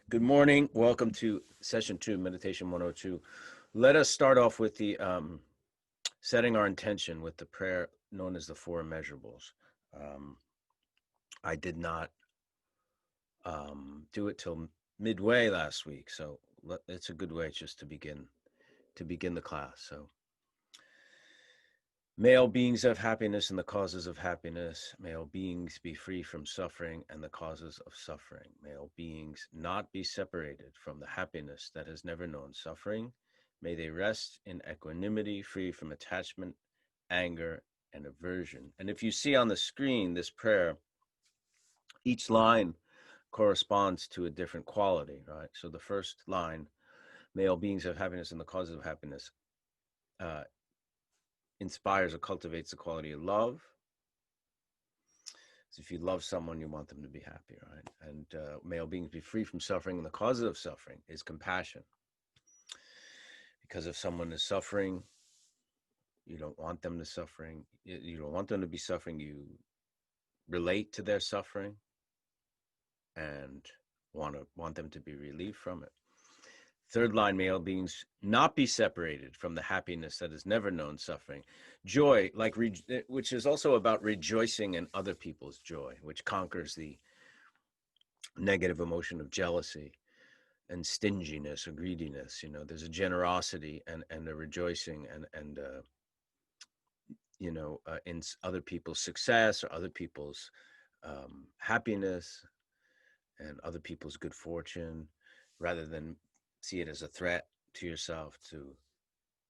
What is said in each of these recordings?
Good morning. Welcome to session 2, meditation 102. Let us start off with the setting our intention with the prayer known as the four immeasurables. I did not do it till midway last week, so it's a good way just to begin the class. So, may all beings have happiness and the causes of happiness. May all beings be free from suffering and the causes of suffering. May all beings not be separated from the happiness that has never known suffering. May they rest in equanimity, free from attachment, anger, and aversion. And if you see on the screen this prayer, each line corresponds to a different quality, right? So the first line, may all beings have happiness and the causes of happiness, inspires or cultivates the quality of love. So if you love someone, you want them to be happy, right? And may all beings be free from suffering. And the causes of suffering is compassion. Because if someone is suffering, you don't want them to suffering. You don't want them to be suffering. You relate to their suffering and want them to be relieved from it. Third line, may all beings not be separated from the happiness that has never known suffering. Joy, which is also about rejoicing in other people's joy, which conquers the negative emotion of jealousy and stinginess or greediness. There's a generosity and a rejoicing and in other people's success or other people's happiness and other people's good fortune, rather than see it as a threat to yourself, to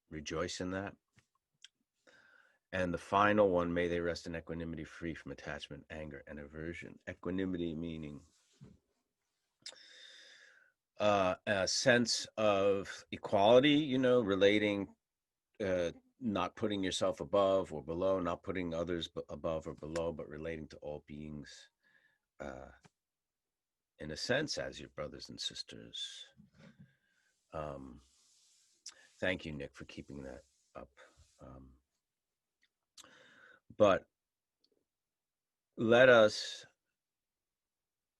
rejoice in that. And the final one, may they rest in equanimity, free from attachment, anger, and aversion. Equanimity meaning a sense of equality, relating, not putting yourself above or below, not putting others above or below, but relating to all beings, in a sense, as your brothers and sisters. Thank you, Nick, for keeping that up. But let us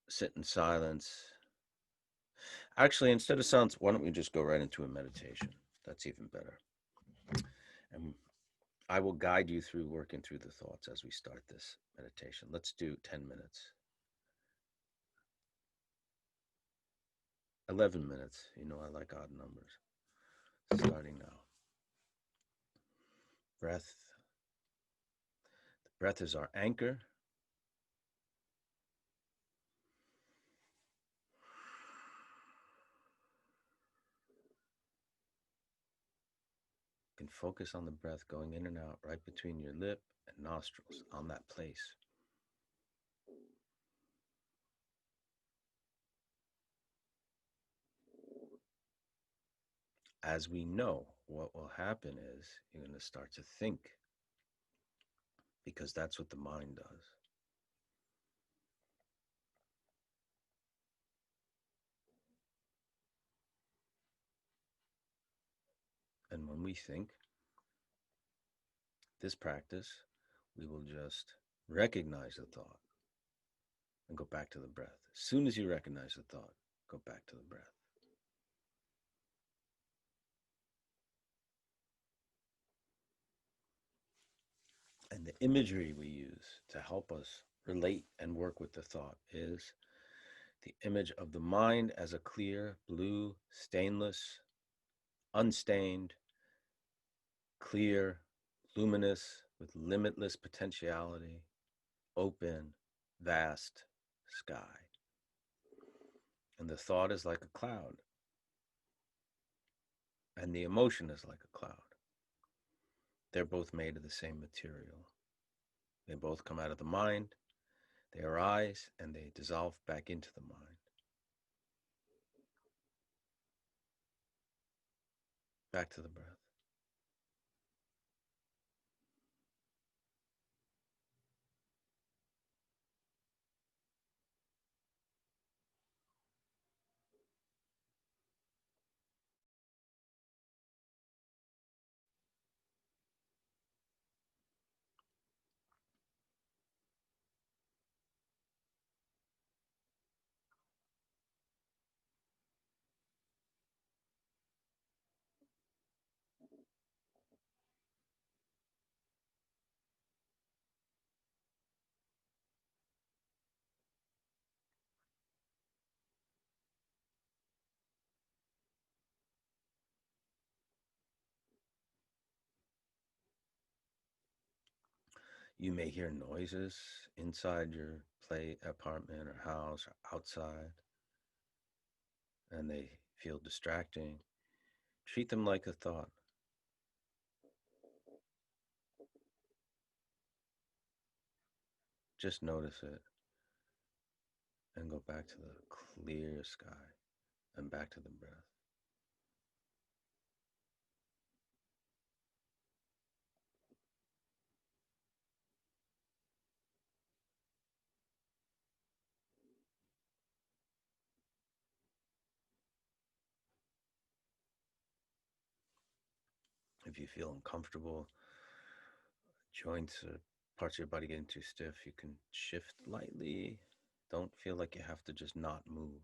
sit in silence. Actually, instead of silence, why don't we just go right into a meditation? That's even better. And I will guide you through working through the thoughts as we start this meditation. Let's do 10 minutes. 11 minutes. I like odd numbers. Starting now. Breath. The breath is our anchor. You can focus on the breath going in and out right between your lip and nostrils, on that place. As we know, what will happen is you're going to start to think, because that's what the mind does. And when we think, this practice, we will just recognize the thought and go back to the breath. As soon as you recognize the thought, go back to the breath. And the imagery we use to help us relate and work with the thought is the image of the mind as a clear, blue, stainless, unstained, clear, luminous, with limitless potentiality, open, vast sky. And the thought is like a cloud. And the emotion is like a cloud. They're both made of the same material. They both come out of the mind, they arise, and they dissolve back into the mind. Back to the breath. You may hear noises inside your play apartment or house or outside, and they feel distracting. Treat them like a thought. Just notice it and go back to the clear sky and back to the breath. If you feel uncomfortable, joints or parts of your body getting too stiff, you can shift lightly. Don't feel like you have to just not move.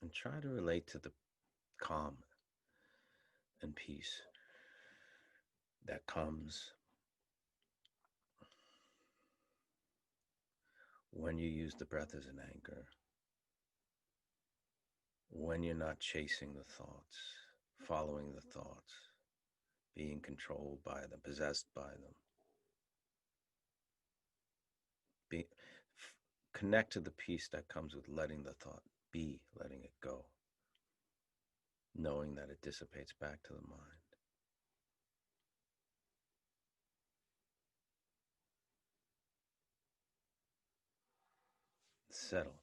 And try to relate to the calm and peace that comes when you use the breath as an anchor, when you're not chasing the thoughts, following the thoughts, being controlled by them, possessed by them. Connect to the peace that comes with letting the thought be, letting it go, knowing that it dissipates back to the mind. Settle.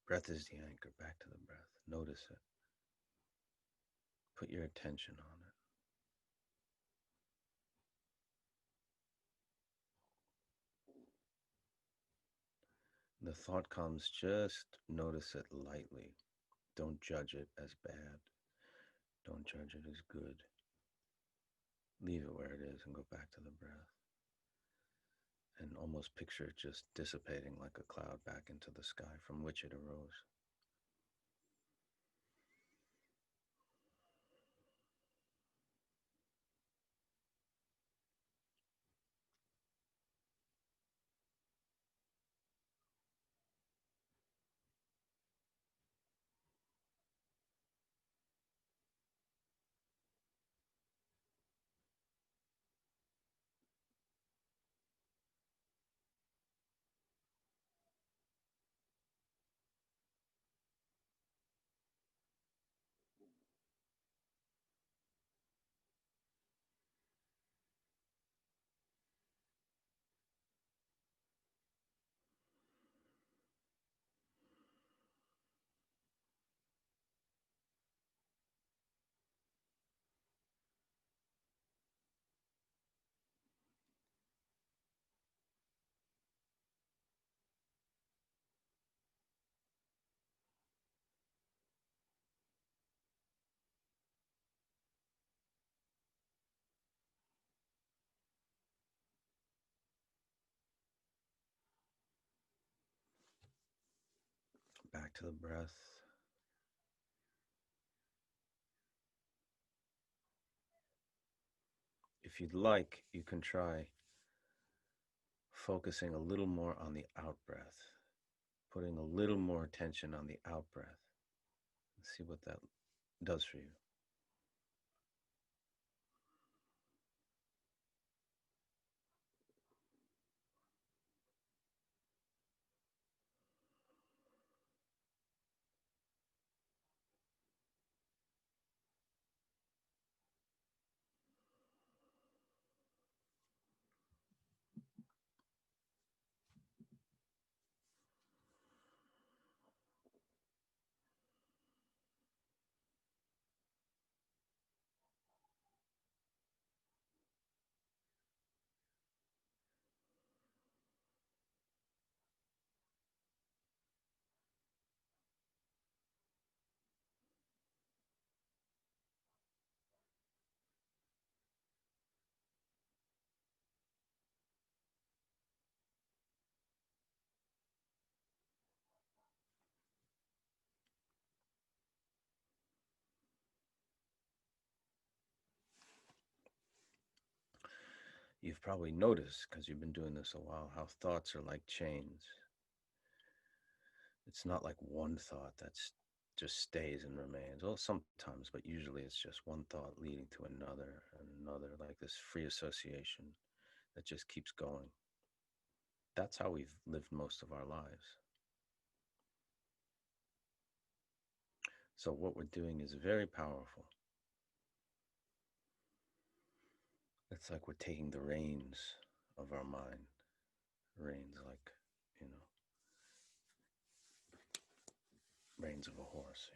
Breath is the anchor, back to the breath. Notice it. Put your attention on it. The thought comes, just notice it lightly. Don't judge it as bad. Don't judge it as good. Leave it where it is and go back to the breath. And almost picture it just dissipating like a cloud back into the sky from which it arose. Back to the breath. If you'd like, you can try focusing a little more on the out breath, putting a little more attention on the out breath. See what that does for you. You've probably noticed, because you've been doing this a while, how thoughts are like chains. It's not like one thought that's just stays and remains. Well, sometimes, but usually it's just one thought leading to another and another, like this free association that just keeps going. That's how we've lived most of our lives. So what we're doing is very powerful. It's like we're taking the reins of our mind. Reins, like, reins of a horse,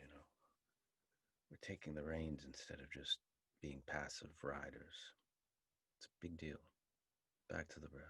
We're taking the reins instead of just being passive riders. It's a big deal. Back to the breath.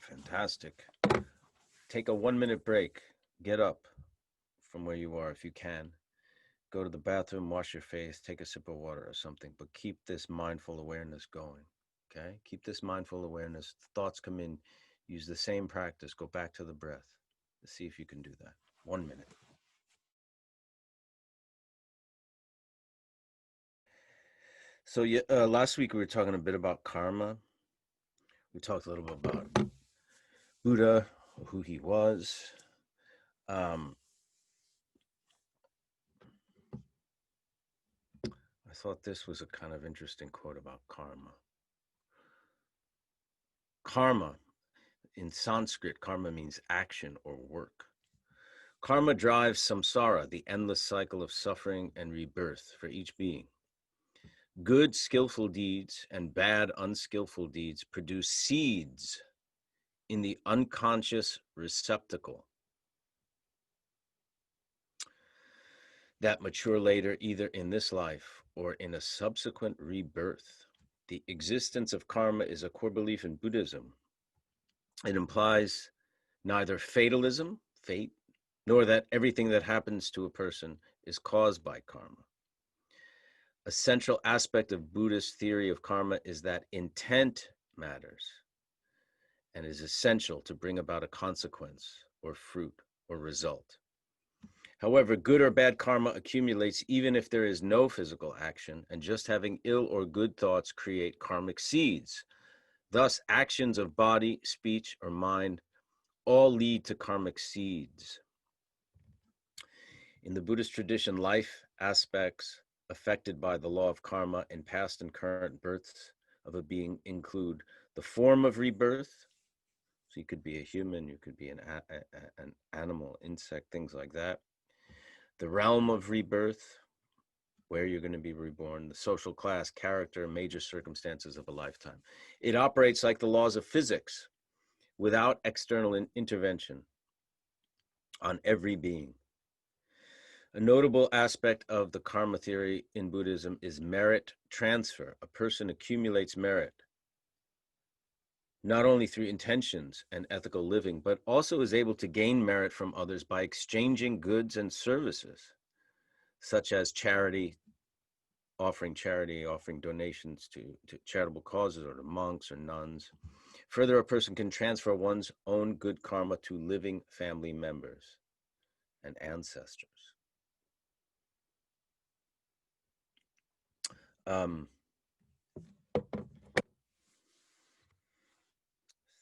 Fantastic. Take a 1-minute break. Get up from where you are if you can. Go to the bathroom, wash your face, take a sip of water or something, but keep this mindful awareness going. Okay? Keep this mindful awareness. Thoughts come in, use the same practice. Go back to the breath. Let's see if you can do that. 1 minute. So last week we were talking a bit about karma. We talked a little bit about Buddha, who he was. I thought this was a kind of interesting quote about karma. Karma, in Sanskrit, karma means action or work. Karma drives samsara, the endless cycle of suffering and rebirth for each being. Good, skillful deeds and bad, unskillful deeds produce seeds in the unconscious receptacle that mature later, either in this life or in a subsequent rebirth. The existence of karma is a core belief in Buddhism. It implies neither fatalism, fate, nor that everything that happens to a person is caused by karma. A central aspect of Buddhist theory of karma is that intent matters and is essential to bring about a consequence or fruit or result. However, good or bad karma accumulates even if there is no physical action, and just having ill or good thoughts create karmic seeds. Thus, actions of body, speech, or mind all lead to karmic seeds. In the Buddhist tradition, life aspects affected by the law of karma in past and current births of a being include the form of rebirth. So you could be a human, you could be an animal, insect, things like that. The realm of rebirth, where you're going to be reborn, the social class, character, major circumstances of a lifetime. It operates like the laws of physics without external intervention on every being. A notable aspect of the karma theory in Buddhism is merit transfer. A person accumulates merit not only through intentions and ethical living, but also is able to gain merit from others by exchanging goods and services, such as charity, offering donations to charitable causes or to monks or nuns. Further, a person can transfer one's own good karma to living family members and ancestors.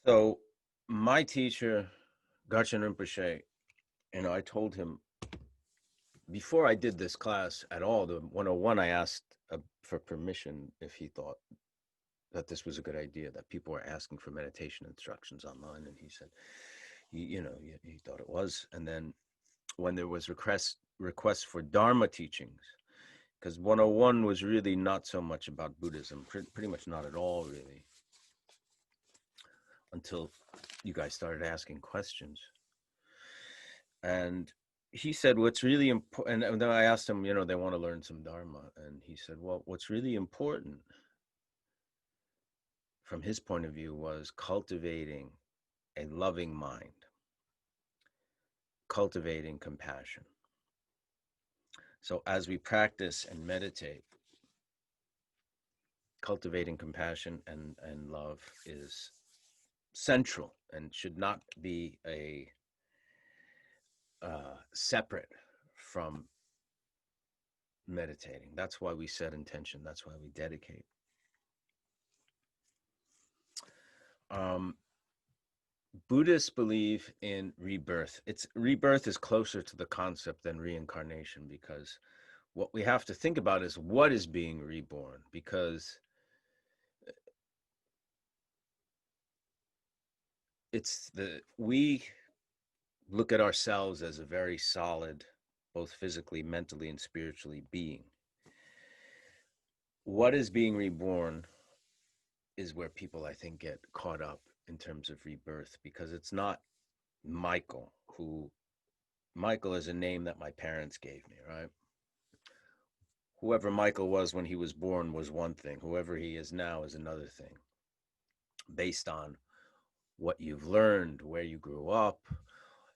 So my teacher, Garchen Rinpoche, I told him before I did this class at all, the 101, I asked for permission if he thought that this was a good idea, that people were asking for meditation instructions online. And he said, he thought it was. And then when there was requests for Dharma teachings, because 101 was really not so much about Buddhism, pretty much not at all, really, until you guys started asking questions. And he said, what's really important, and then I asked him, they want to learn some Dharma. And he said, well, what's really important from his point of view was cultivating a loving mind, cultivating compassion. So as we practice and meditate, cultivating compassion and love is central and should not be a separate from meditating. That's why we set intention. That's why we dedicate. Buddhists believe in rebirth. Rebirth is closer to the concept than reincarnation, because what we have to think about is what is being reborn, because we look at ourselves as a very solid, both physically, mentally, and spiritually being. What is being reborn is where people, I think, get caught up in terms of rebirth, because it's not Michael is a name that my parents gave me, right? Whoever Michael was when he was born was one thing. Whoever he is now is another thing, based on what you've learned, where you grew up,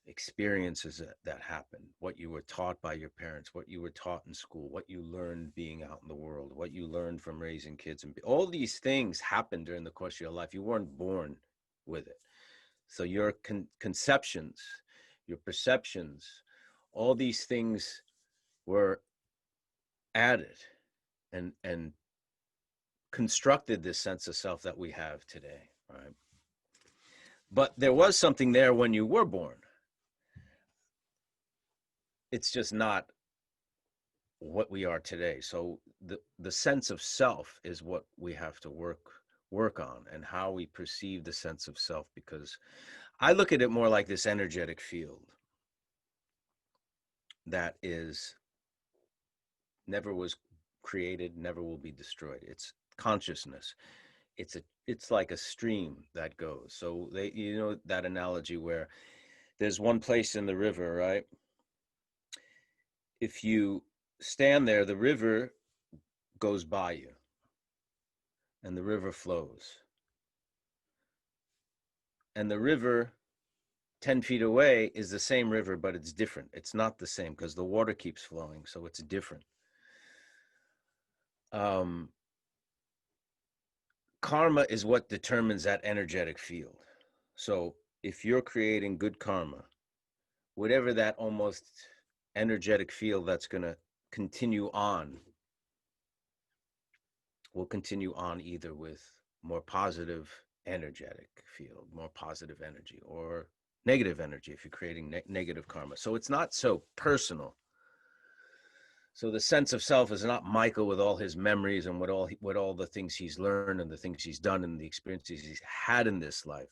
experiences that happened, what you were taught by your parents, what you were taught in school, what you learned being out in the world, what you learned from raising kids. And all these things happened during the course of your life. You weren't born with it. So your conceptions, your perceptions, all these things were added and constructed this sense of self that we have today, right? But there was something there when you were born. It's just not what we are today. So the sense of self is what we have to work on, and how we perceive the sense of self, because I look at it more like this energetic field that is never was created, never will be destroyed. It's consciousness. It's like a stream that goes. So that analogy where there's one place in the river, right? If you stand there, the river goes by you and the river flows. And the river 10 feet away is the same river, but it's different. It's not the same because the water keeps flowing, so it's different. Karma is what determines that energetic field. So if you're creating good karma, whatever that almost energetic field that's going to continue on will continue on, either with more positive energetic field, more positive energy, or negative energy, if you're creating negative karma. So it's not so personal. So the sense of self is not Michael with all his memories and what all the things he's learned and the things he's done and the experiences he's had in this life.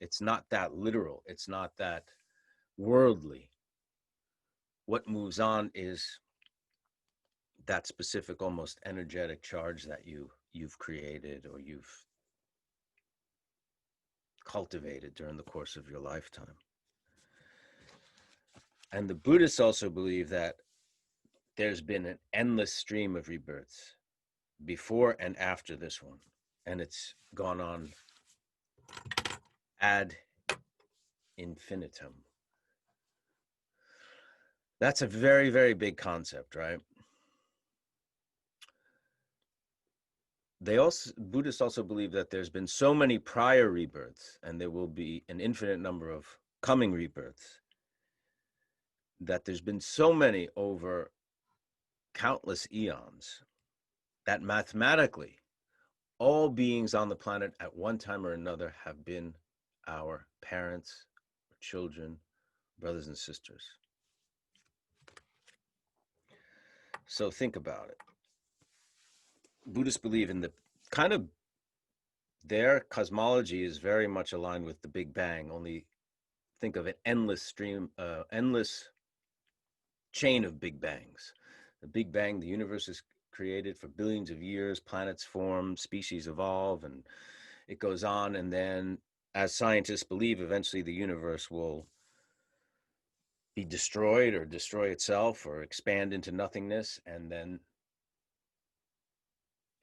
It's not that literal. It's not that worldly. What moves on is that specific, almost energetic charge that you've created or you've cultivated during the course of your lifetime. And the Buddhists also believe that there's been an endless stream of rebirths before and after this one, and it's gone on ad infinitum. That's a very, very big concept, right? Buddhists also believe that there's been so many prior rebirths, and there will be an infinite number of coming rebirths, that there's been so many over countless eons that mathematically all beings on the planet at one time or another have been our parents, children, brothers and sisters. So think about it. Buddhists believe in the kind of, their cosmology is very much aligned with the Big Bang, only think of an endless chain of Big Bangs. The Big Bang, the universe is created for billions of years, planets form, species evolve, and it goes on. And then, as scientists believe, eventually the universe will be destroyed or destroy itself or expand into nothingness. And then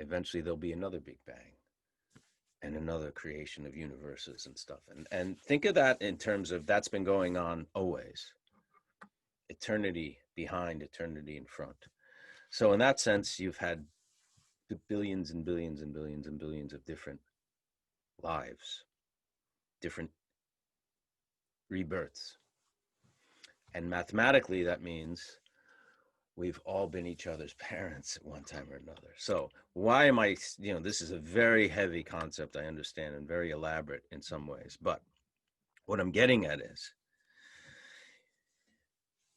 eventually there'll be another Big Bang and another creation of universes and stuff. And think of that in terms of that's been going on always. Eternity behind, eternity in front. So in that sense, you've had billions and billions and billions and billions of different lives, different rebirths. And mathematically, that means we've all been each other's parents at one time or another. So why am I, this is a very heavy concept, I understand, and very elaborate in some ways. But what I'm getting at is,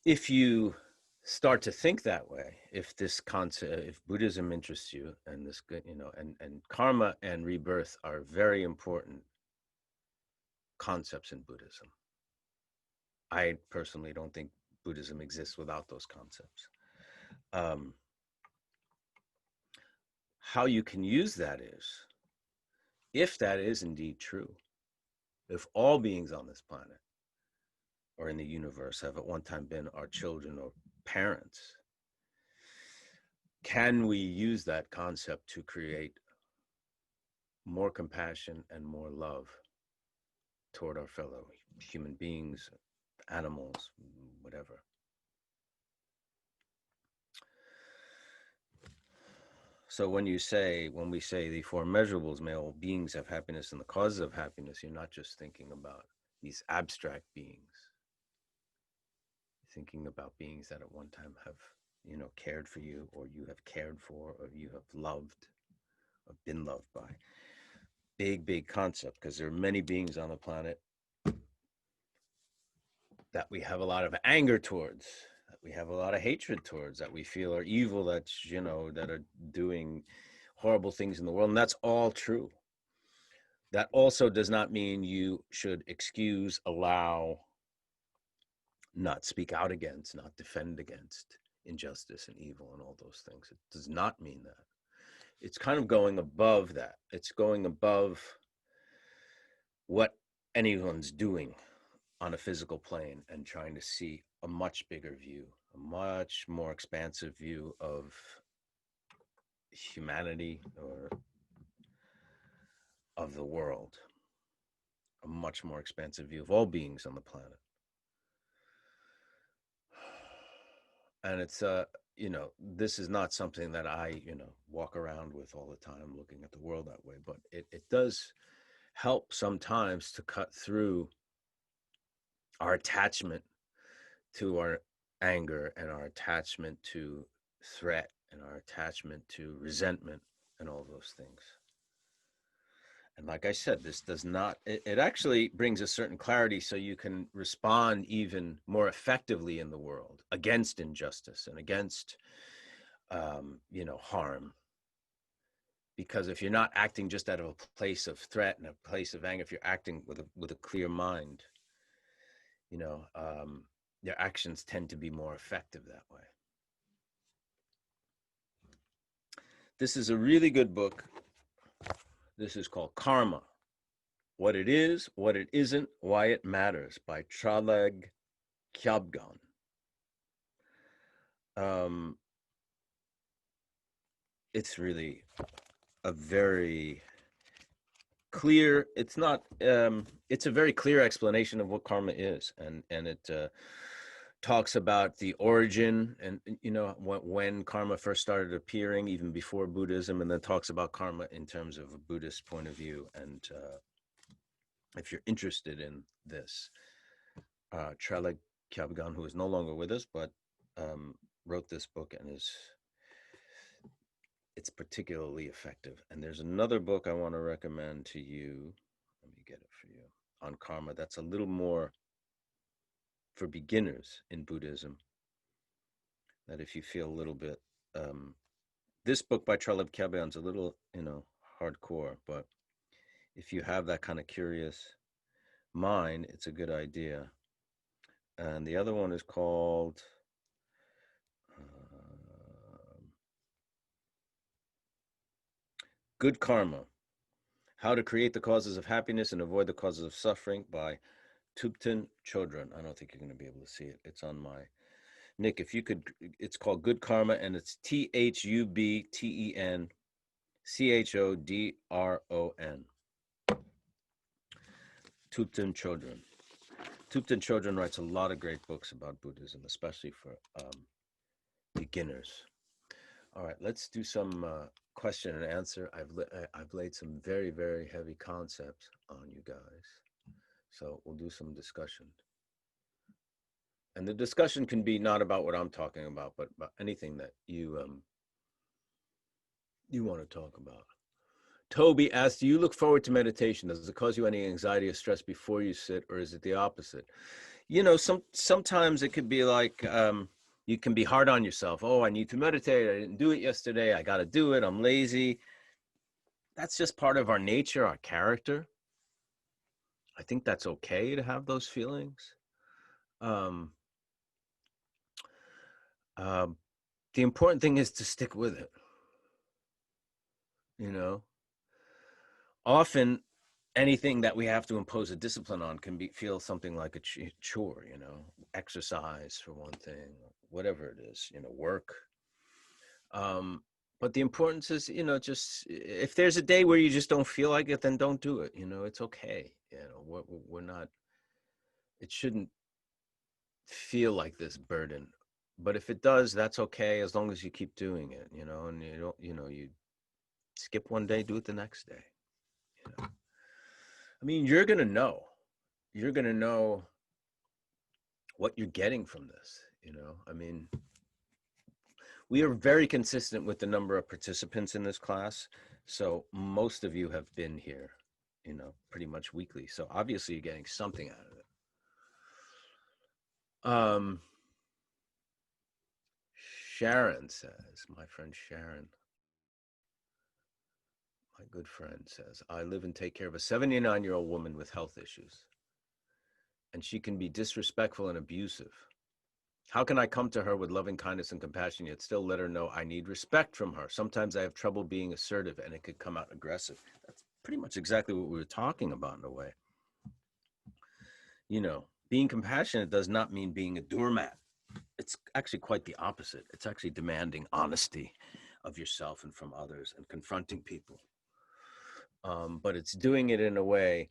if you start to think that way, if this concept, if Buddhism interests you, and this, and karma and rebirth are very important concepts in Buddhism. I personally don't think Buddhism exists without those concepts. How you can use that is, if that is indeed true, if all beings on this planet or in the universe have at one time been our children or parents, can we use that concept to create more compassion and more love toward our fellow human beings, animals, whatever? So when we say the four measurables, may all beings have happiness and the causes of happiness, you're not just thinking about these abstract beings. You're thinking about beings that at one time have, cared for you, or you have cared for, or you have loved, or been loved by. Big, big concept, because there are many beings on the planet that we have a lot of anger towards, that we have a lot of hatred towards, that we feel are evil, that are doing horrible things in the world. And that's all true. That also does not mean you should excuse, allow, not speak out against, not defend against injustice and evil and all those things. It does not mean that. It's kind of going above that. It's going above what anyone's doing on a physical plane and trying to see a much bigger view, a much more expansive view of humanity or of the world, a much more expansive view of all beings on the planet. And it's, this is not something that I, walk around with all the time looking at the world that way, but it does help sometimes to cut through our attachment to our anger and our attachment to threat and our attachment to resentment and all those things. And like I said, this does not, it actually brings a certain clarity so you can respond even more effectively in the world against injustice and against, harm. Because if you're not acting just out of a place of threat and a place of anger, if you're acting with a clear mind, your actions tend to be more effective that way. This is a really good book. This is called Karma: What It Is, What It Isn't, Why It Matters, by Traleg Kyabgon. It's really a very clear, it's not, it's a very clear explanation of what karma is. And it talks about the origin and, when karma first started appearing, even before Buddhism, and then talks about karma in terms of a Buddhist point of view. And if you're interested in this, Traleg Kyabgon, who is no longer with us, but wrote this book, and it's particularly effective. And there's another book I want to recommend to you. Let me get it for you, on karma. That's a little more for beginners in Buddhism. That if you feel a little bit, this book by Traleg Kyabgon is a little, hardcore, but if you have that kind of curious mind, it's a good idea. And the other one is called Good Karma: How to Create the Causes of Happiness and Avoid the Causes of Suffering, by Tibetan Chodron. I don't think you're going to be able to see it. It's on my, Nick, if you could, it's called Good Karma, and it's THUBTEN CHODRON. Tibetan Chodron. Tibetan Chodron writes a lot of great books about Buddhism, especially for beginners. All right, let's do some question and answer. I've laid some very, very heavy concepts on you guys, so we'll do some discussion. And the discussion can be not about what I'm talking about, but about anything that you want to talk about. Toby asked, do you look forward to meditation? Does it cause you any anxiety or stress before you sit, or is it the opposite? Sometimes it could be like, you can be hard on yourself. Oh, I need to meditate. I didn't do it yesterday. I got to do it. I'm lazy. That's just part of our nature, our character. I think that's okay to have those feelings. The important thing is to stick with it. Often anything that we have to impose a discipline on can feel something like a chore, exercise for one thing, whatever it is, work. But the importance is, just if there's a day where you just don't feel like it, then don't do it. It's okay. We're not, it shouldn't feel like this burden. But if it does, that's okay, as long as you keep doing it, and you don't, you skip one day, do it the next day. I mean, you're going to know what you're getting from this, I mean, we are very consistent with the number of participants in this class. So most of you have been here, pretty much weekly. So obviously you're getting something out of it. Sharon says, my friend Sharon, my good friend says, I live and take care of a 79-year-old woman with health issues, and she can be disrespectful and abusive. How can I come to her with loving kindness and compassion, yet still let her know I need respect from her? Sometimes I have trouble being assertive, and it could come out aggressive. That's pretty much exactly what we were talking about in a way. Being compassionate does not mean being a doormat. It's actually quite the opposite. It's actually demanding honesty of yourself and from others and confronting people. But it's doing it in a way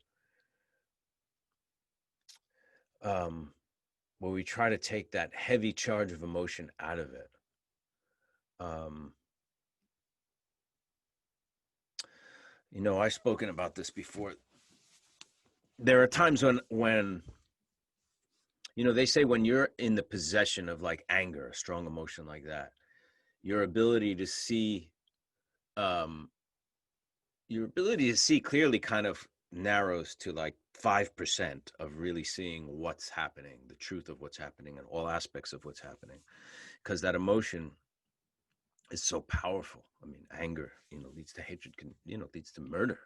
where we try to take that heavy charge of emotion out of it. I've spoken about this before. There are times when they say when you're in the possession of like anger, a strong emotion like that, your ability to see your ability to see clearly kind of narrows to like 5% of really seeing what's happening, the truth of what's happening, and all aspects of what's happening, because that emotion is so powerful. I mean, anger, leads to hatred, leads to murder,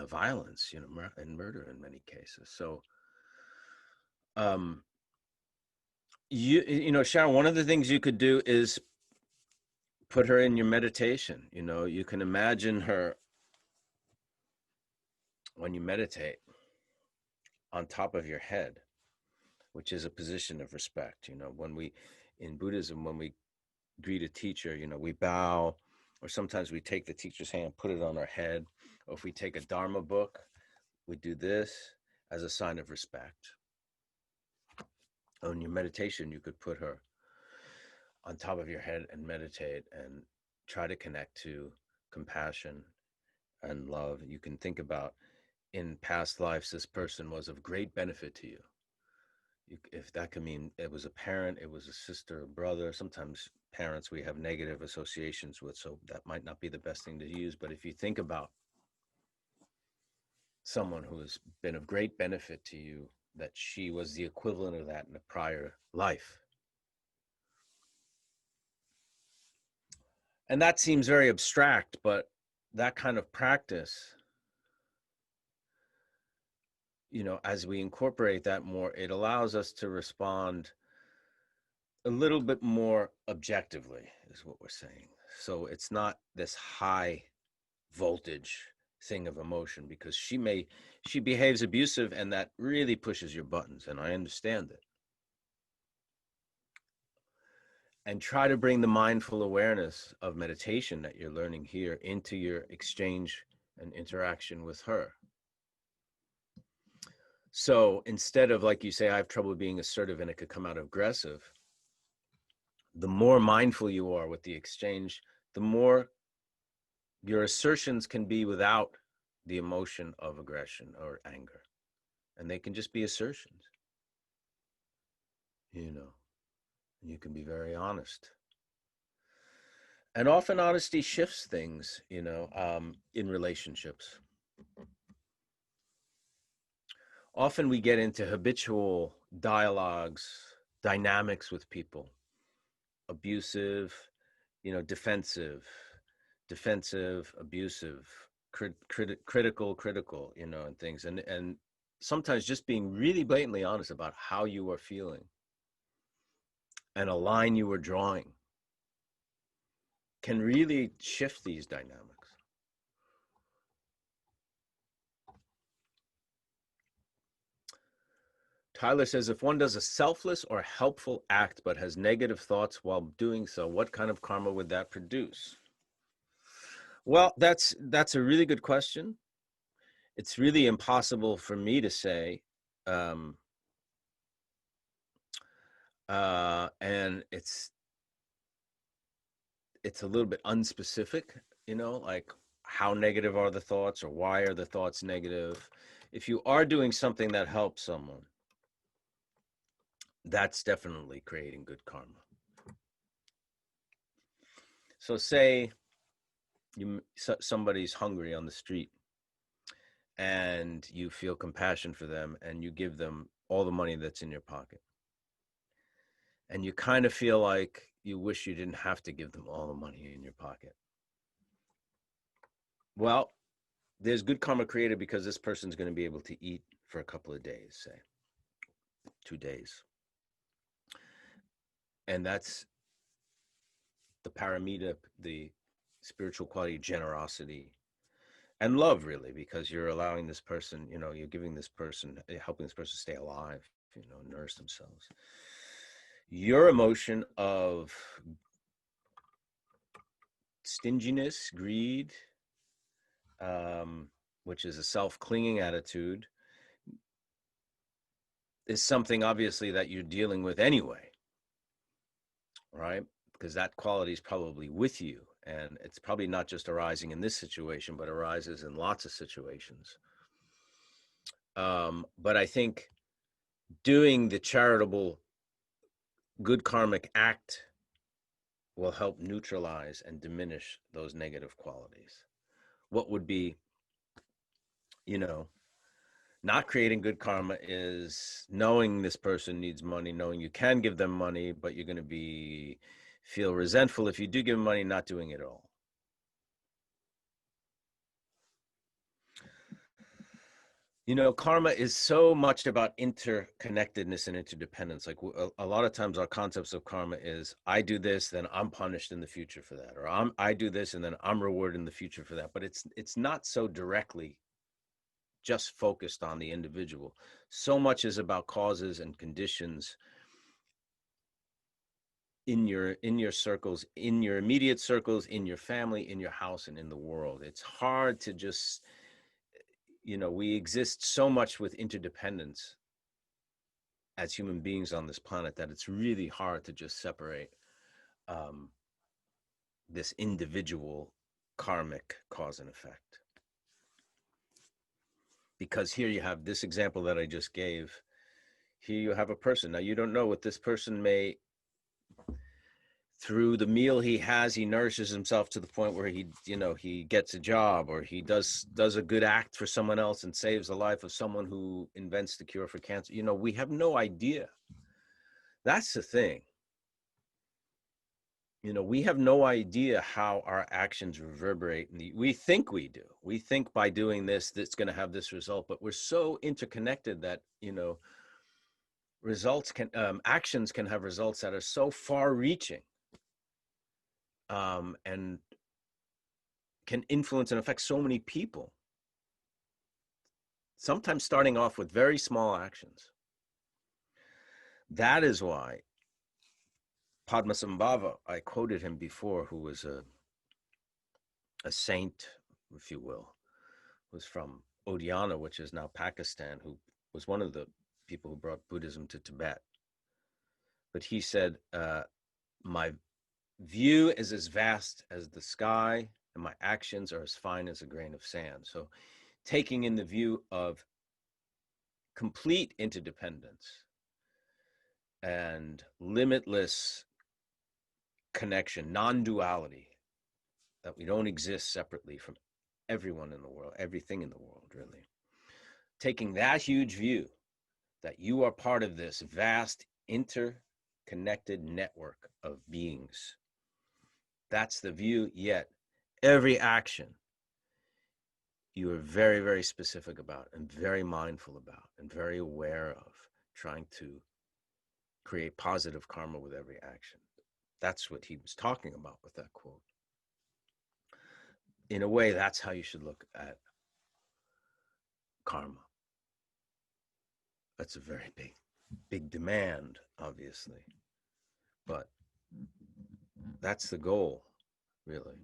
violence, and murder in many cases. So, Sharon, one of the things you could do is put her in your meditation. You can imagine her when you meditate on top of your head, which is a position of respect. In Buddhism, when we greet a teacher, we bow, or sometimes we take the teacher's hand, put it on our head, or if we take a Dharma book, we do this as a sign of respect. On your meditation, you could put her on top of your head and meditate and try to connect to compassion and love. You can think about, in past lives, this person was of great benefit to you. If that could mean it was a parent, it was a sister, a brother. Sometimes parents we have negative associations with, so that might not be the best thing to use. But if you think about someone who has been of great benefit to you, that she was the equivalent of that in a prior life. And that seems very abstract, but that kind of practice, as we incorporate that more, it allows us to respond a little bit more objectively, is what we're saying. So it's not this high voltage thing of emotion, because she behaves abusive, and that really pushes your buttons, and I understand it. And try to bring the mindful awareness of meditation that you're learning here into your exchange and interaction with her. So instead of, like you say, I have trouble being assertive and it could come out aggressive, the more mindful you are with the exchange, the more your assertions can be without the emotion of aggression or anger. And they can just be assertions. You can be very honest. And often honesty shifts things, in relationships. Often we get into habitual dialogues, dynamics with people, abusive, defensive, abusive, critical, and things. And sometimes just being really blatantly honest about how you are feeling and a line you were drawing can really shift these dynamics. Tyler says, if one does a selfless or helpful act but has negative thoughts while doing so, what kind of karma would that produce? Well, that's a really good question. It's really impossible for me to say. And it's a little bit unspecific, like how negative are the thoughts, or why are the thoughts negative? If you are doing something that helps someone, that's definitely creating good karma. So say somebody's hungry on the street and you feel compassion for them and you give them all the money that's in your pocket. And you kind of feel like you wish you didn't have to give them all the money in your pocket. Well, there's good karma created because this person's going to be able to eat for a couple of days, say 2 days. And that's the paramita, the spiritual quality, generosity and love, really, because you're allowing this person, you're giving this person, helping this person stay alive, nourish themselves. Your emotion of stinginess, greed, which is a self-clinging attitude, is something obviously that you're dealing with anyway, right? Because that quality is probably with you, and it's probably not just arising in this situation, but arises in lots of situations. But I think doing the charitable good karmic act will help neutralize and diminish those negative qualities. what would be, you know, not creating good karma is knowing this person needs money, knowing you can give them money, but you're going to feel resentful if you do give them money, not doing it at all. You know, karma is so much about interconnectedness and interdependence. Like a lot of times our concepts of karma is I do this, then I'm punished in the future for that, or I do this and then I'm rewarded in the future for that. But it's not so directly just focused on the individual. So much is about causes and conditions in your circles, in your immediate circles, in your family, in your house, and in the world. It's hard to just, we exist so much with interdependence as human beings on this planet that it's really hard to just separate this individual karmic cause and effect. Because here you have this example that I just gave. Here you have a person. Now you don't know what this person may, through the meal he has, he nourishes himself to the point where he gets a job, or he does a good act for someone else and saves the life of someone who invents the cure for cancer. We have no idea. That's the thing. We have no idea how our actions reverberate. We think we do. We think by doing this, that's going to have this result, but we're so interconnected that, actions can have results that are so far reaching, and can influence and affect so many people. Sometimes starting off with very small actions. That is why Padmasambhava, I quoted him before, who was a saint, if you will, was from Odiyana, which is now Pakistan, who was one of the people who brought Buddhism to Tibet. But he said, my view is as vast as the sky, and my actions are as fine as a grain of sand. So taking in the view of complete interdependence and limitless connection, non-duality, that we don't exist separately from everyone in the world, everything in the world, really. Taking that huge view that you are part of this vast interconnected network of beings. That's the view, yet every action you are very, very specific about and very mindful about and very aware of, trying to create positive karma with every action. That's what he was talking about with that quote. In a way, that's how you should look at karma. That's a very big demand, obviously, but that's the goal, really.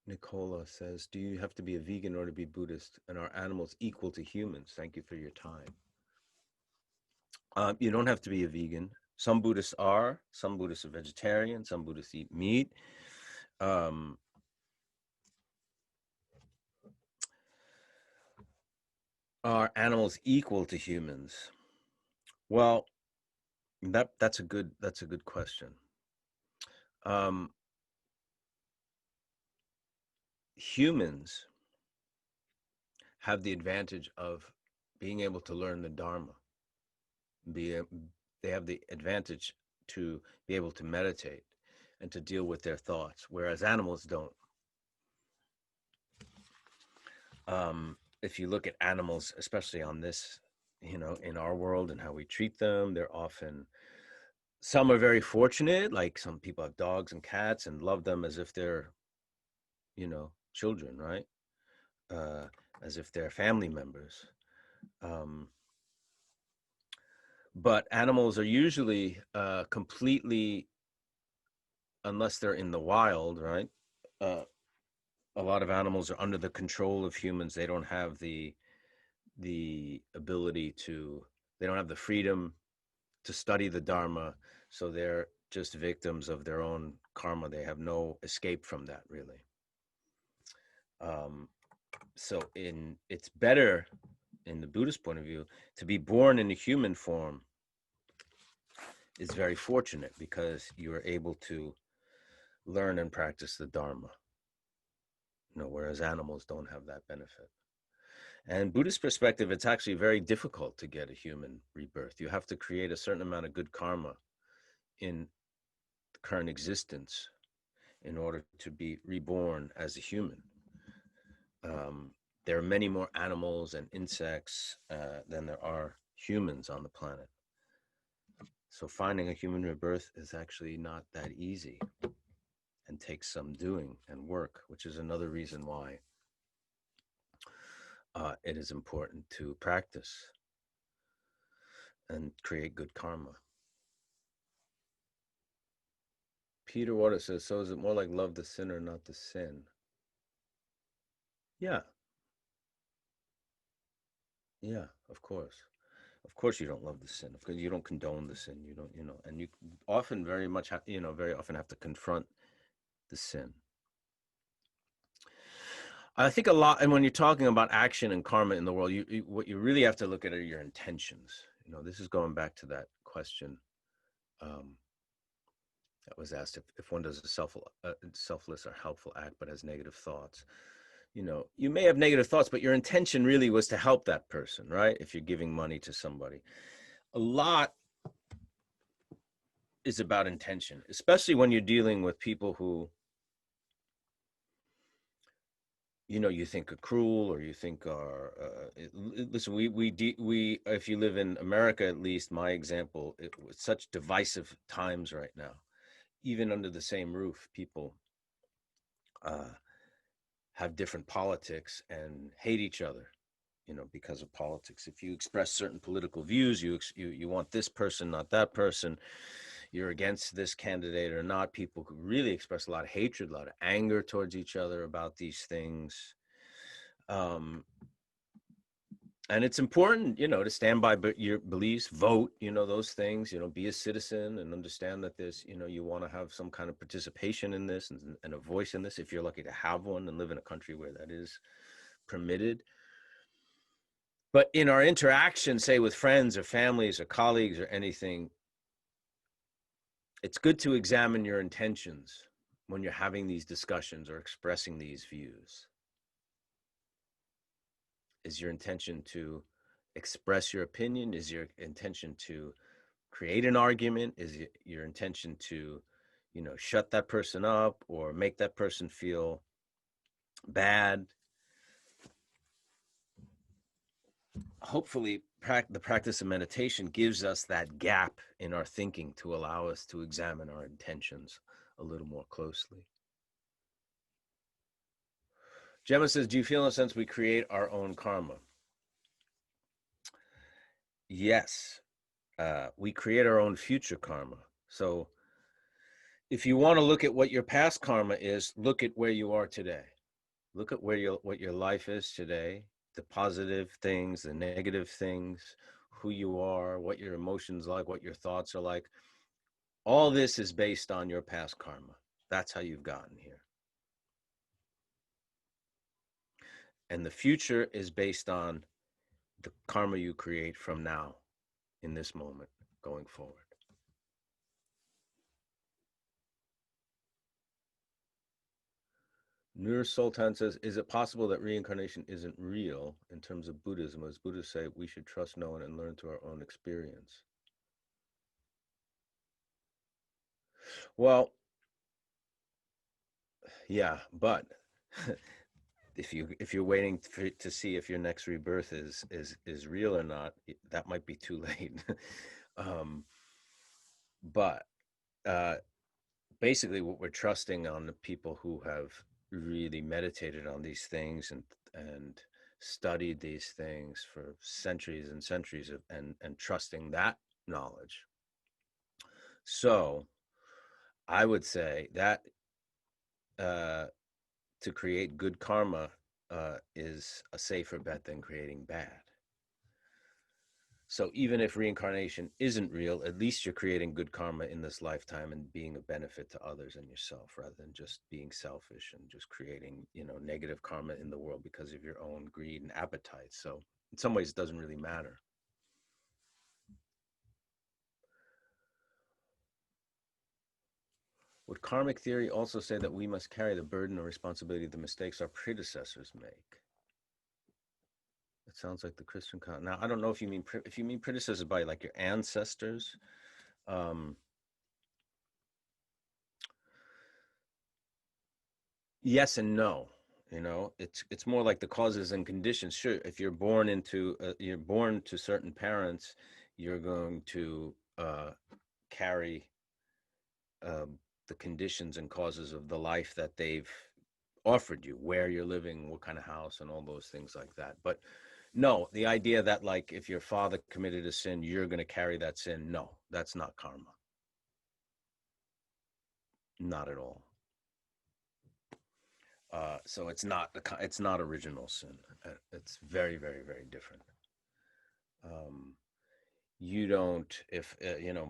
Nicola says, do you have to be a vegan in order to be Buddhist? And are animals equal to humans? Thank you for your time. You don't have to be a vegan. Some Buddhists are. Some Buddhists are vegetarian. Some Buddhists eat meat. Are animals equal to humans? Well, that's a good question. Humans have the advantage of being able to learn the Dharma. They have the advantage to be able to meditate and to deal with their thoughts, whereas animals don't. If you look at animals, especially on this, in our world and how we treat them, some are very fortunate, like some people have dogs and cats and love them as if they're, children, right? As if they're family members. But animals are usually completely, unless they're in the wild, right? A lot of animals are under the control of humans. They don't have the ability to, they don't have the freedom to study the Dharma. So they're just victims of their own karma. They have no escape from that, really. So it's better, in the Buddhist point of view, to be born in a human form is very fortunate because you are able to learn and practice the Dharma, whereas animals don't have that benefit. And Buddhist perspective, it's actually very difficult to get a human rebirth. You have to create a certain amount of good karma in the current existence in order to be reborn as a human. There are many more animals and insects than there are humans on the planet. So finding a human rebirth is actually not that easy and takes some doing and work, which is another reason why it is important to practice and create good karma. Peter Water says, so is it more like love the sinner, not the sin? Yeah. Yeah, of course. Of course you don't love the sin. Of course you don't condone the sin. You don't, and you often very much, very often have to confront the sin. I think a lot, and when you're talking about action and karma in the world, what you really have to look at are your intentions. This is going back to that question that was asked if one does a selfless or helpful act but has negative thoughts. You may have negative thoughts, but your intention really was to help that person, right? If you're giving money to somebody, a lot is about intention, especially when you're dealing with people who you think are cruel, or you think are listen, we if you live in America, at least my example, it was such divisive times right now. Even under the same roof, people have different politics and hate each other, because of politics. If you express certain political views, you want this person, not that person, you're against this candidate or not. People could really express a lot of hatred, a lot of anger towards each other about these things. And it's important, to stand by your beliefs, vote, those things, be a citizen and understand that there's, you want to have some kind of participation in this and a voice in this, if you're lucky to have one and live in a country where that is permitted. But in our interaction, say with friends or families or colleagues or anything, it's good to examine your intentions when you're having these discussions or expressing these views. Is your intention to express your opinion? Is your intention to create an argument? Is it your intention to, shut that person up or make that person feel bad? Hopefully, the practice of meditation gives us that gap in our thinking to allow us to examine our intentions a little more closely. Gemma says, do you feel in a sense we create our own karma? Yes, we create our own future karma. So if you want to look at what your past karma is, look at where you are today. Look at what your life is today, the positive things, the negative things, who you are, what your emotions like, what your thoughts are like. All this is based on your past karma. That's how you've gotten here. And the future is based on the karma you create from now, in this moment, going forward. Nur Sultan says, is it possible that reincarnation isn't real in terms of Buddhism? As Buddhists say, we should trust no one and learn through our own experience. Well, yeah, but if you're waiting to see if your next rebirth is real or not, that might be too late. But basically, what we're trusting on the people who have really meditated on these things and studied these things for centuries and centuries and trusting that knowledge. So I would say that to create good karma is a safer bet than creating bad. So even if reincarnation isn't real, at least you're creating good karma in this lifetime and being a benefit to others and yourself, rather than just being selfish and just creating, negative karma in the world because of your own greed and appetite. So in some ways, it doesn't really matter. Would karmic theory also say that we must carry the burden or responsibility of the mistakes our predecessors make? It sounds like the Christian now, I don't know if you mean predecessors by like your ancestors. Yes and no. You know, it's more like the causes and conditions. Sure, if you're born to certain parents, you're going to carry the conditions and causes of the life that they've offered you, where you're living, what kind of house, and all those things like that. But no, the idea that like if your father committed a sin, you're going to carry that sin. No, that's not karma. Not at all. So it's not original sin. It's very, very, very different. You don't, if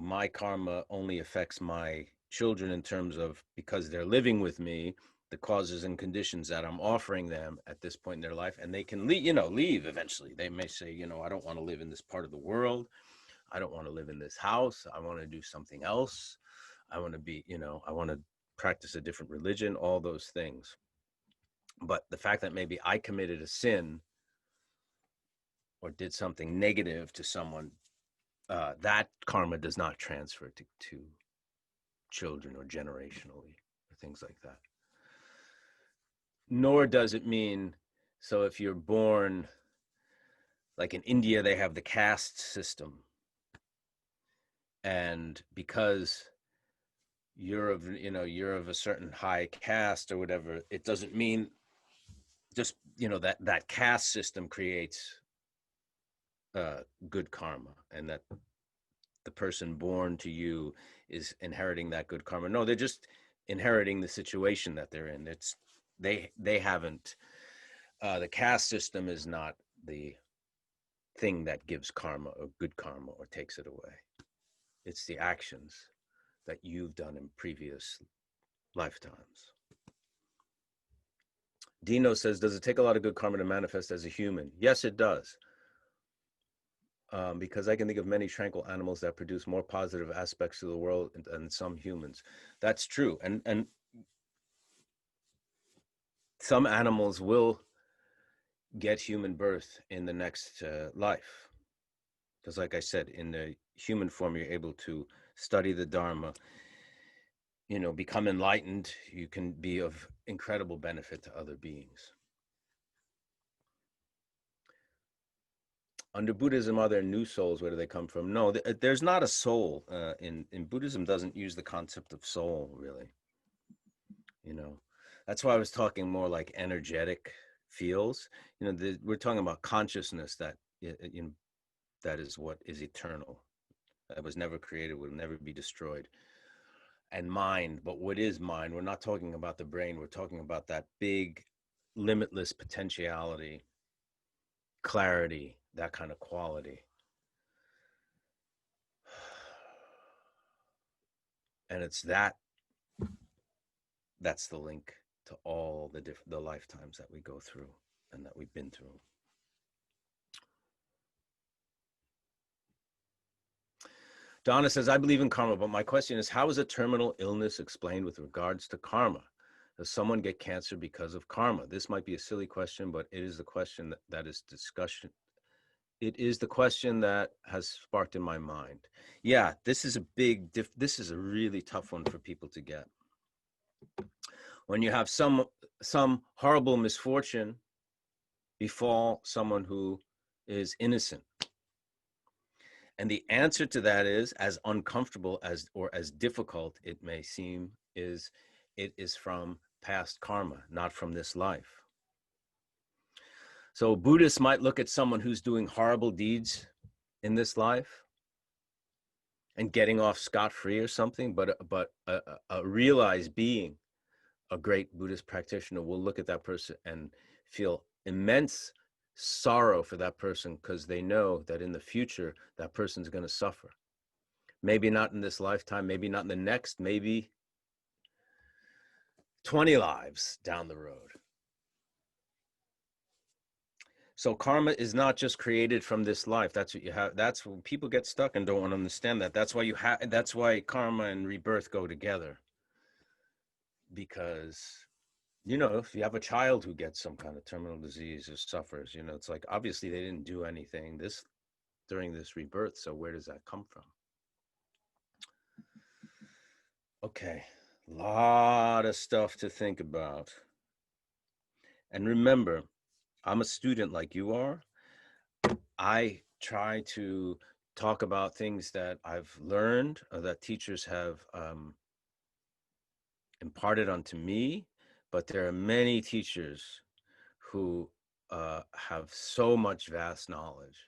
my karma only affects my children in terms of because they're living with me, the causes and conditions that I'm offering them at this point in their life, and they can leave eventually. They may say, I don't want to live in this part of the world. I don't want to live in this house. I want to do something else. I want to be, I want to practice a different religion, all those things. But the fact that maybe I committed a sin or did something negative to someone, that karma does not transfer to children or generationally or things like that. Nor does it mean, so if you're born, like in India, they have the caste system. And because you're of a certain high caste or whatever, it doesn't mean just, that caste system creates good karma and that the person born to you is inheriting that good karma. No, they're just inheriting the situation that they're in. It's they haven't. The caste system is not the thing that gives karma or good karma or takes it away. It's the actions that you've done in previous lifetimes. Dino says, does it take a lot of good karma to manifest as a human? Yes, it does. Because I can think of many tranquil animals that produce more positive aspects to the world than some humans. That's true. And some animals will get human birth in the next life. Because like I said, in the human form, you're able to study the Dharma, become enlightened. You can be of incredible benefit to other beings. Under Buddhism, are there new souls? Where do they come from? No, there's not a soul. In Buddhism doesn't use the concept of soul, really. That's why I was talking more like energetic fields. We're talking about consciousness that that is what is eternal. That was never created, will never be destroyed. And mind, but what is mind? We're not talking about the brain. We're talking about that big, limitless potentiality, clarity, that kind of quality. And it's that's the link to all the lifetimes that we go through and that we've been through. Donna says, I believe in karma, but my question is, how is a terminal illness explained with regards to karma? Does someone get cancer because of karma? This might be a silly question, but it is the question that is discussion. It is the question that has sparked in my mind. Yeah, this is a really tough one for people to get. When you have some horrible misfortune befall someone who is innocent. And the answer to that is, as uncomfortable or as difficult it may seem, it is from past karma, not from this life. So Buddhists might look at someone who's doing horrible deeds in this life and getting off scot-free or something, but a realized being, a great Buddhist practitioner, will look at that person and feel immense sorrow for that person because they know that in the future that person's going to suffer. Maybe not in this lifetime, maybe not in the next, maybe 20 lives down the road. So karma is not just created from this life. That's what you have. That's when people get stuck and don't want to understand that. That's why that's why karma and rebirth go together. because, you know, if you have a child who gets some kind of terminal disease or suffers, you know, it's like obviously they didn't do anything during this rebirth. So where does that come from? Okay, a lot of stuff to think about. And remember, I'm a student like you are. I try to talk about things that I've learned or that teachers have imparted onto me, but there are many teachers who have so much vast knowledge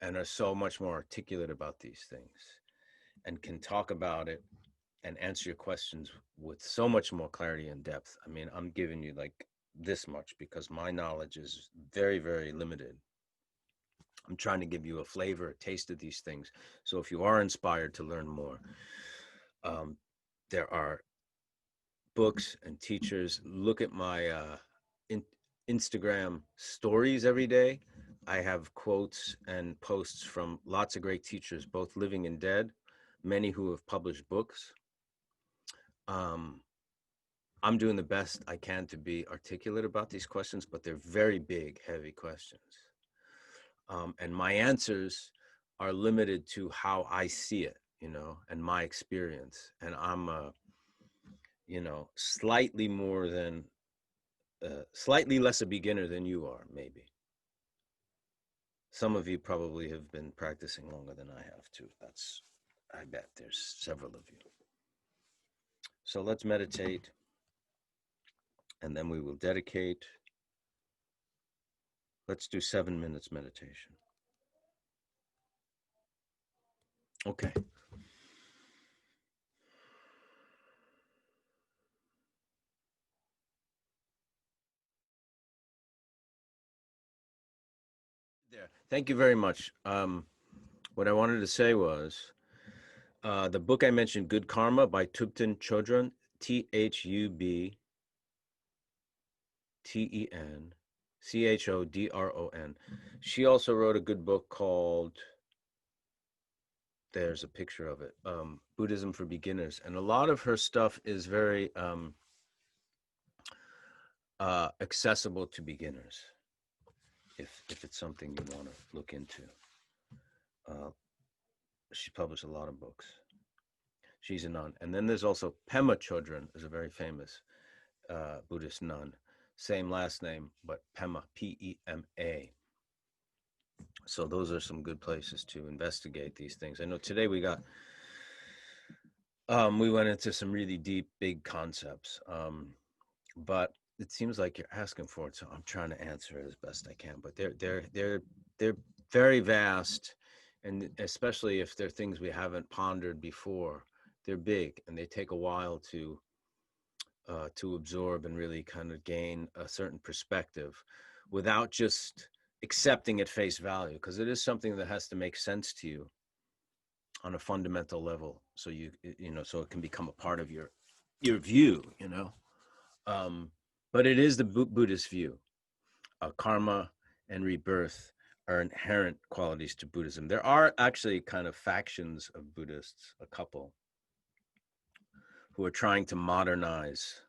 and are so much more articulate about these things and can talk about it and answer your questions with so much more clarity and depth. I mean, I'm giving you like this much because my knowledge is very, very limited. I'm trying to give you a flavor, a taste of these things. So if you are inspired to learn more, there are books and teachers. Look at my Instagram stories every day. I have quotes and posts from lots of great teachers, both living and dead, many who have published books. I'm doing the best I can to be articulate about these questions, but they're very big, heavy questions. And my answers are limited to how I see it, you know, and my experience. And I'm, you know, slightly more than, slightly less a beginner than you are, maybe. Some of you probably have been practicing longer than I have too. I bet there's several of you. So let's meditate, and then we will dedicate. Let's do 7 minutes meditation. Okay. There. Thank you very much. What I wanted to say was the book I mentioned, Good Karma by Thubten Chodron, Thubten Chodron. She also wrote a good book called, there's a picture of it, Buddhism for Beginners. And a lot of her stuff is very accessible to beginners, if it's something you want to look into. She published a lot of books. She's a nun. And then there's also Pema Chodron, is a very famous Buddhist nun. Same last name, but Pema, P-E-M-A. So those are some good places to investigate these things. I know today we went into some really deep, big concepts, but it seems like you're asking for it, so I'm trying to answer it as best I can. But they're very vast, and especially if they're things we haven't pondered before, they're big and they take a while to absorb and really kind of gain a certain perspective without just accepting at face value, because it is something that has to make sense to you on a fundamental level, so you know, so it can become a part of your view, you know. But it is the Buddhist view. Karma and rebirth are inherent qualities to Buddhism. There are actually kind of factions of Buddhists, a couple, who are trying to modernize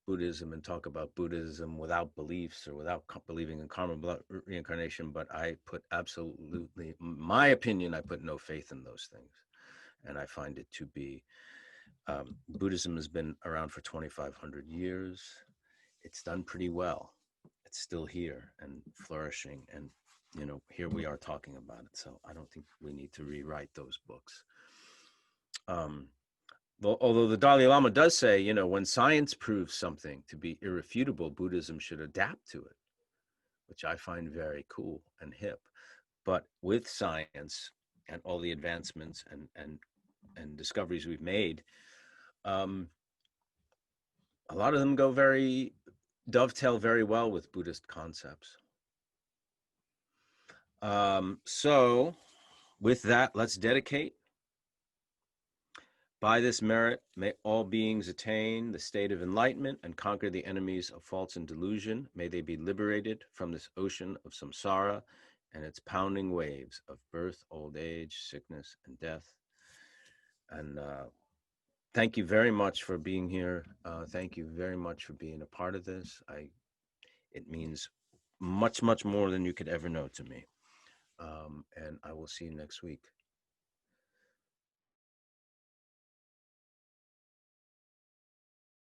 Buddhism and talk about Buddhism without beliefs or without believing in karma, without reincarnation. But I put absolutely, my opinion, I put no faith in those things. And I find it to be, Buddhism has been around for 2,500 years. It's done pretty well. It's still here and flourishing. And, you know, here we are talking about it. So I don't think we need to rewrite those books. Well, although the Dalai Lama does say, you know, when science proves something to be irrefutable, Buddhism should adapt to it, which I find very cool and hip. But with science and all the advancements and discoveries we've made, a lot of them dovetail very well with Buddhist concepts. So with that, let's dedicate. By this merit, may all beings attain the state of enlightenment and conquer the enemies of false and delusion. May they be liberated from this ocean of samsara and its pounding waves of birth, old age, sickness, and death. And thank you very much for being here. Thank you very much for being a part of this. It means much, much more than you could ever know to me. And I will see you next week.